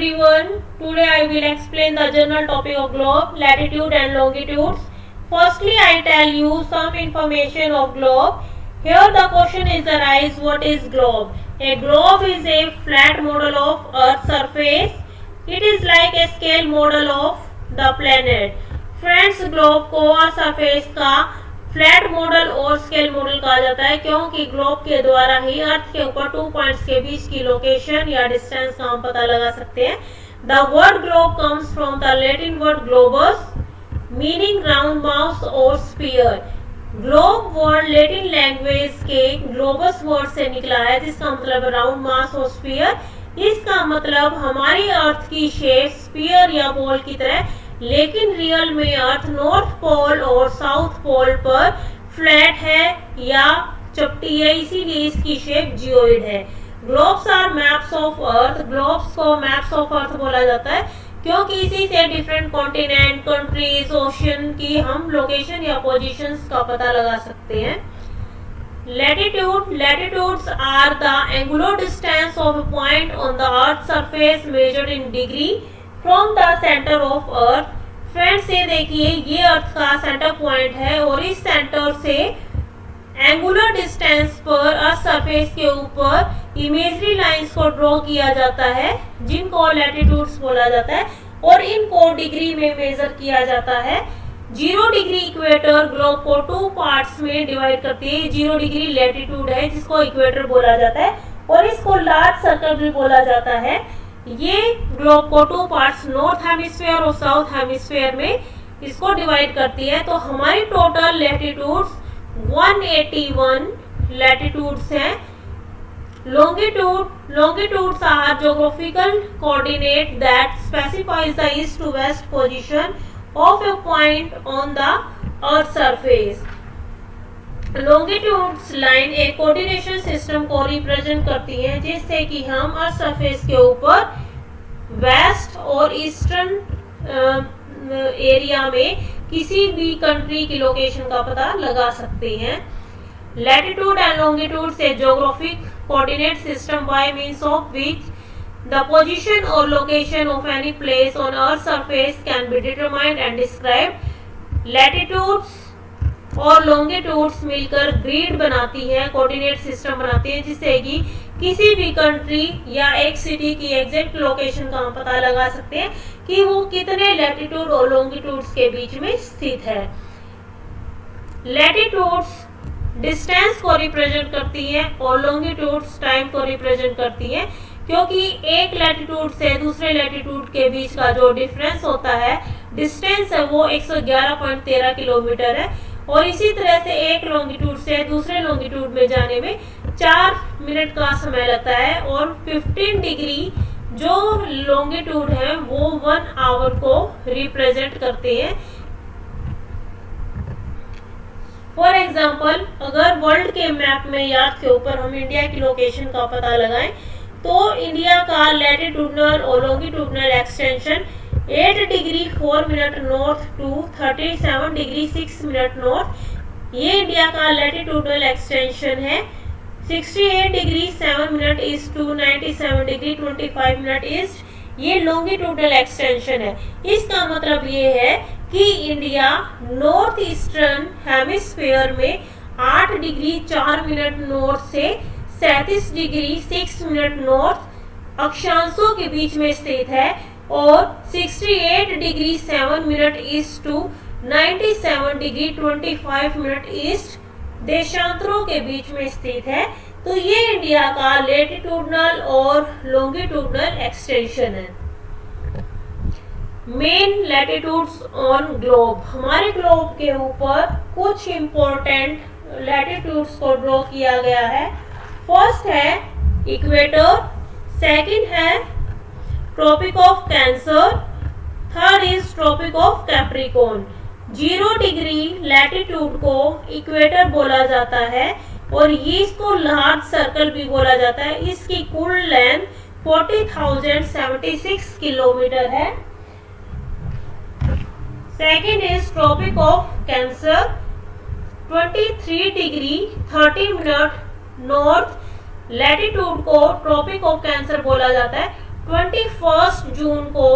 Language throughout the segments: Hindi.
everyone. Today I will explain the general topic of globe, latitude and longitudes. Firstly, I tell you some information of globe. Here the question is arise, what is globe? A globe is a flat model of Earth's surface. It is like a scale model of the planet. Friends, globe को Earth surface का फ्लैट मॉडल और स्केल मॉडल कहा जाता है क्योंकि ग्लोब के द्वारा ही अर्थ के ऊपर 2 पॉइंट्स के बीच की लोकेशन या डिस्टेंस का हम पता लगा सकते हैं. The word globe comes from the Latin word globus meaning round mass और sphere. Globe word Latin language के ग्लोबस वर्ड से निकला है जिसका मतलब राउंड मास और स्फीयर. इसका मतलब हमारी अर्थ की शेप स्फीयर या बॉल की तरह, लेकिन रियल में अर्थ नॉर्थ पोल और साउथ पोल पर फ्लैट है या चपटी है, इसीलिए इसकी शेप जियोइड है. Globes are maps of earth. Globes को मैप्स ऑफ अर्थ बोला जाता है क्योंकि इसी से डिफरेंट कॉन्टिनेंट, कंट्रीज, ओशन की हम लोकेशन या पोजीशंस का पता लगा सकते हैं. Latitude. Latitudes are the angular distance of a point on the Earth's surface measured in degree from the center of Earth. Friends ये देखिए, ये अर्थ का सेंटर पॉइंट है और इस सेंटर से एंगुलर डिस्टेंस पर अर्थ सरफेस के ऊपर इमेजरी लाइंस को ड्रॉ किया जाता है जिनको लैटिट्यूड्स बोला जाता है और इनको डिग्री में मेजर किया जाता है. 0 डिग्री इक्वेटर ग्लोब को 2 पार्ट्स में डिवाइड करती है. 0 डिग्री लैटिट्यूड है जिसको इक्वेटर बोला जाता है और इसको लार्ज सर्कल भी बोला जाता है. ये ग्लोब को 2 पार्ट्स नॉर्थ हेमिस्फीयर और साउथ हेमिस्फीयर में इसको डिवाइड करती है. तो हमारी टोटल लैटिट्यूड्स 181 लैटिट्यूड्स हैं. Longitudes are geographical coordinate that specifies the east to west position of a point on the earth surface. Longitudes line एक कोऑर्डिनेशन सिस्टम को रिप्रेजेंट करती है जिससे कि हम अर्थ सरफेस के ऊपर वेस्ट और ईस्टर्न एरिया में किसी भी कंट्री की लोकेशन का पता लगा सकते हैं. लैटिट्यूड एंड लॉन्गिट्यूड से geographic coordinate system by means of which the position or location of any place on Earth's surface can be determined and described. Latitudes और longitudes मिलकर ग्रिड बनाती है, कोऑर्डिनेट सिस्टम बनाती है जिससे कि किसी भी कंट्री या एक सिटी की एग्जैक्ट लोकेशन का हम पता लगा सकते हैं कि वो कितने लैटिट्यूड और लॉन्गिट्यूड्स के बीच में स्थित है. लैटिट्यूड्स डिस्टेंस को रिप्रेजेंट करती है और लॉन्गिट्यूड्स टाइम को रिप्रेजेंट करती है क्योंकि एक लैटिट्यूड से दूसरे लैटिट्यूड के बीच का जो डिफरेंस होता है, डिस्टेंस है, वो 111.13 किलोमीटर है और इसी तरह से एक लॉन्गिट्यूड से दूसरे लॉन्गिट्यूड में जाने में 4 मिनट का समय लगता है और 15 डिग्री जो लॉन्गिट्यूड है वो 1 आवर को रिप्रेजेंट करते हैं. फॉर एग्जाम्पल, अगर वर्ल्ड के मैप में या के ऊपर हम इंडिया की लोकेशन का पता लगाएं तो इंडिया का लैटिट्यूडनल और longitudinal extension 8 degree 4 minute north to 37 degree 6 minute north. ये इंडिया का लैटिट्यूडनल एक्सटेंशन है. 68 degree 7 minute east to 97 degree 25 minute east ये लॉन्गिट्यूडनल एक्सटेंशन है. इसका मतलब ये है कि इंडिया नॉर्थ ईस्टर्न हेमिस्फीयर में 8 डिग्री 4 मिनट नॉर्थ से 37 डिग्री 6 मिनट नॉर्थ अक्षांशों के बीच में स्थित है और 68 degree 7 minute east to 97 degree 25 minute east देशांतरों के बीच में स्थित है. तो ये इंडिया का लैटिट्यूडनल और लॉन्गिट्यूडनल एक्सटेंशन है. Main latitudes on globe. हमारे ग्लोब के ऊपर कुछ इंपॉर्टेंट लैटिट्यूड्स को ड्रॉ किया गया है. फर्स्ट है इक्वेटर, सेकंड है tropic of cancer, third is tropic of capricorn. 0 degree latitude को इक्वेटर बोला जाता है और ये इसको लार्ज सर्कल भी बोला जाता है. इसकी कुल लेंथ 40,076 किलोमीटर है. Second is tropic of cancer, 23 degree 30 minute north latitude को ट्रॉपिक ऑफ कैंसर बोला जाता है 21 जून को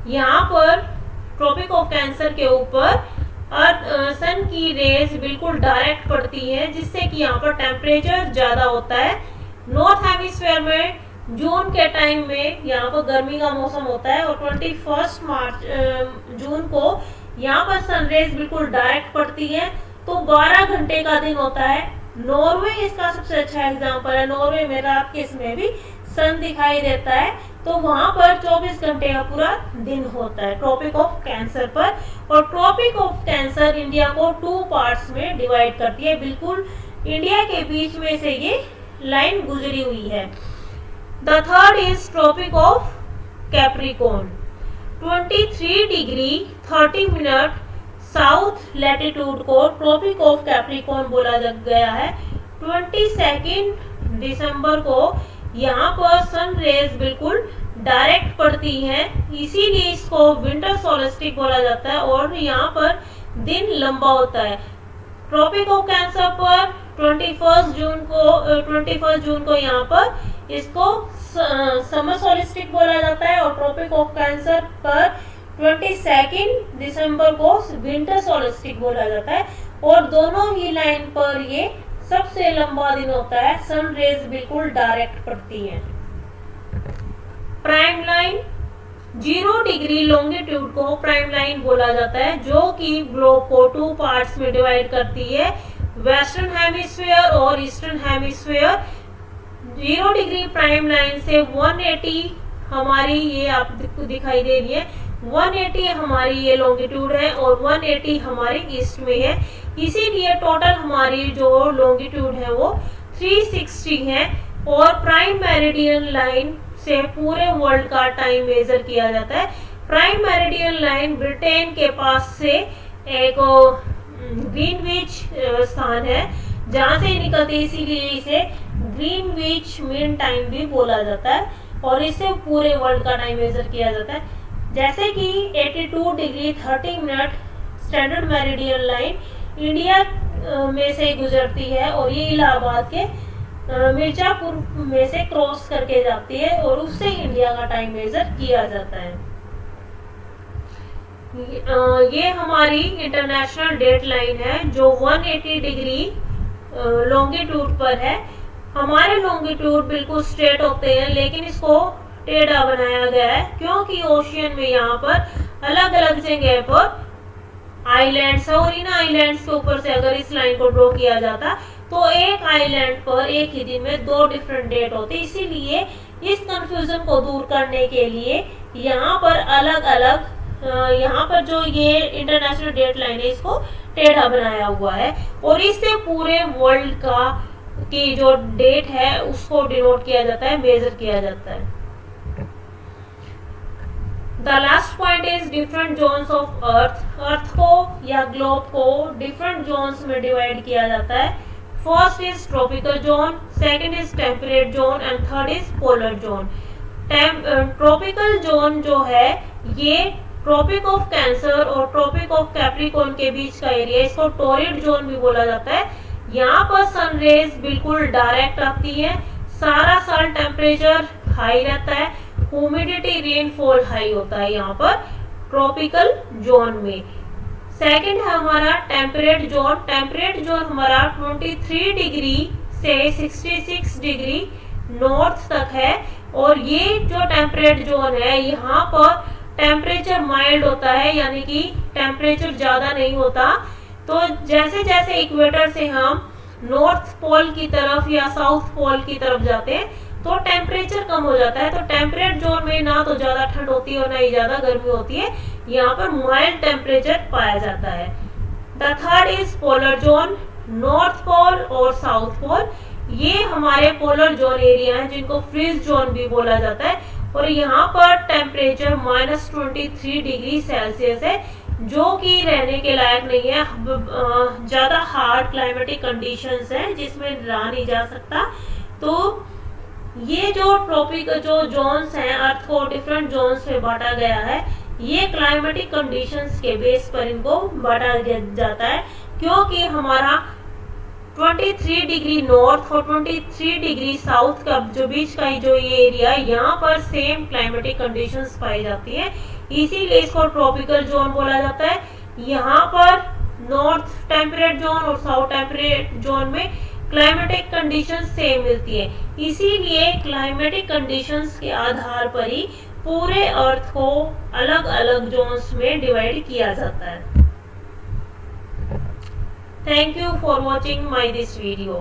यहाँ पर ट्रॉपिक ऑफ कैंसर के ऊपर सन की रेज बिल्कुल डायरेक्ट पड़ती है, जिससे कि यहाँ पर टेम्परेचर ज़्यादा होता है। नॉर्थ हेमिस्फीयर में जून के टाइम में यहाँ पर गर्मी का मौसम होता है और 21 जून को यहाँ पर सनरेज बिल्कुल डायरेक्ट पड़ती है, तो 12 घंटे का दिन होता है। नॉर्वे इसका सबसे अच्छा एग्जांपल है। नॉर्वे में रात के समय भी सन दिखाई देता है, तो वहां पर 24 घंटे का पूरा दिन होता है ट्रॉपिक ऑफ कैंसर पर। और ट्रॉपिक ऑफ कैंसर इंडिया को 2 पार्ट्स में डिवाइड करती है। बिल्कुल इंडिया के बीच में से ये लाइन गुजरी हुई है। The third is tropic of capricorn. 23 degree 30 minute south latitude को ट्रॉपिक ऑफ कैप्रिकॉर्न बोला गया है। 22 दिसंबर को यहाँ पर सन रेज बिल्कुल डायरेक्ट पड़ती हैं, इसीलिए इसको विंटर सोल्स्टिस बोला जाता है और यहाँ पर दिन लंबा होता है। ट्रॉपिक ऑफ कैंसर पर 21 जून को यहाँ पर इसको समर सोल्स्टिस बोला जाता है और ट्रॉपिक ऑफ कैंसर पर 22 दिसंबर को विंटर सोल्स्टिस बोला जाता है। और दोनों ही लाइन पर ये सबसे लंबा दिन होता है, सन रेज बिल्कुल डायरेक्ट पड़ती है। प्राइम लाइन 0 डिग्री लॉन्गिट्यूड को प्राइम लाइन बोला जाता है, जो कि ग्लोब को 2 पार्ट्स में डिवाइड करती है, वेस्टर्न हेमिस्फीयर और eastern hemisphere. 0 degree prime line से 180 हमारी ये आपको दिखाई दे रही है, 180 हमारी ये लॉन्गिट्यूड है और 180 हमारी ईस्ट में है, इसीलिए टोटल हमारी जो लॉन्गिट्यूड है वो 360 है। और प्राइम मेरिडियन लाइन से पूरे वर्ल्ड का टाइम मेजर किया जाता है। प्राइम मेरिडियन लाइन ब्रिटेन के पास से एक ग्रीनविच स्थान है जहां से निकलती है, इसीलिए इसे ग्रीनविच मीन टाइम भी बोला जाता है और इससे पूरे वर्ल्ड का टाइम मेजर किया जाता है। जैसे कि 82 degree 30 minute standard meridian line India में से गुजरती है और ये इलाहाबाद के मिर्जापुर में से क्रॉस करके जाती है और उससे इंडिया का टाइम मेजर किया जाता है। ये हमारी इंटरनेशनल डेट लाइन है जो 180 डिग्री लॉन्गिट्यूड पर है। हमारे लॉन्गिट्यूड बिल्कुल स्ट्रेट होते हैं, लेकिन इसको टेढ़ा बनाया गया है क्योंकि ओशियन में यहाँ पर अलग अलग जगह पर आइलैंड्स है और इन आइलैंड्स के ऊपर से अगर इस लाइन को ड्रॉ किया जाता तो एक आइलैंड पर एक ही दिन में 2 डिफरेंट डेट होते, इसीलिए इस कंफ्यूजन को दूर करने के लिए यहाँ पर अलग अलग यहाँ पर जो ये इंटरनेशनल डेट लाइन है इसको टेढ़ा बनाया हुआ है और इससे पूरे वर्ल्ड का की जो डेट है उसको डिनोट किया जाता है, मेजर किया जाता है। The last point is different zones of earth. Earth को या ग्लोब को डिफरेंट जोन्स में डिवाइड किया जाता है। First is tropical zone, second is temperate zone and third is polar zone. Tropical zone जो है ये ट्रॉपिक ऑफ कैंसर और ट्रॉपिक ऑफ कैप्रिकॉर्न के बीच का एरिया, इसको टोरिड जोन भी बोला जाता है। यहाँ पर सनरेज बिल्कुल डायरेक्ट आती है, सारा साल टेम्परेचर हाई रहता है, ह्यूमिडिटी रेनफॉल हाई होता है यहाँ पर ट्रॉपिकल जोन में। सेकंड है हमारा टेम्परेट जोन। टेम्परेट जोन हमारा 23 डिग्री से 66 डिग्री नॉर्थ तक है और ये जो टेम्परेट जोन है यहाँ पर टेम्परेचर माइल्ड होता है, यानी कि टेम्परेचर ज्यादा नहीं होता। तो जैसे जैसे इक्वेटर से हम नॉर्थ पोल की तरफ या साउथ पोल की तरफ जाते हैं तो टेम्परेचर कम हो जाता है। तो टेम्परेट जोन में ना तो ज्यादा ठंड होती है और ना ही ज्यादा गर्मी होती है, यहाँ पर माइल्ड टेम्परेचर पाया जाता है। The third is polar zone. North pole और साउथ पोल ये हमारे पोलर जोन एरिया हैं जिनको फ्रीज जोन भी बोला जाता है और यहाँ पर टेम्परेचर -23 डिग्री सेल्सियस है जो कि रहने के लायक नहीं है। ज्यादा हार्ड क्लाइमेटिक कंडीशंस हैं जिसमें रहा नहीं जा सकता। तो ये जो ट्रॉपिक जो जोन्स हैं, अर्थ को डिफरेंट जोन्स में बांटा गया है, ये क्लाइमेटिक कंडीशंस के बेस पर इनको बांटा जाता है क्योंकि हमारा 23 डिग्री नॉर्थ और 23 डिग्री साउथ का जो बीच का जो ये एरिया, यहाँ पर सेम क्लाइमेटिक कंडीशंस पाई जाती है, इसीलिए इसको ट्रॉपिकल जोन बोला जाता है। यहाँ पर नॉर्थ टेम्परेट जोन और साउथ टेम्परेट जोन में क्लाइमेटिक कंडीशंस सेम मिलती है, इसीलिए क्लाइमेटिक कंडीशंस के आधार पर ही पूरे अर्थ को अलग अलग जोन्स में डिवाइड किया जाता है। Thank you for watching this video.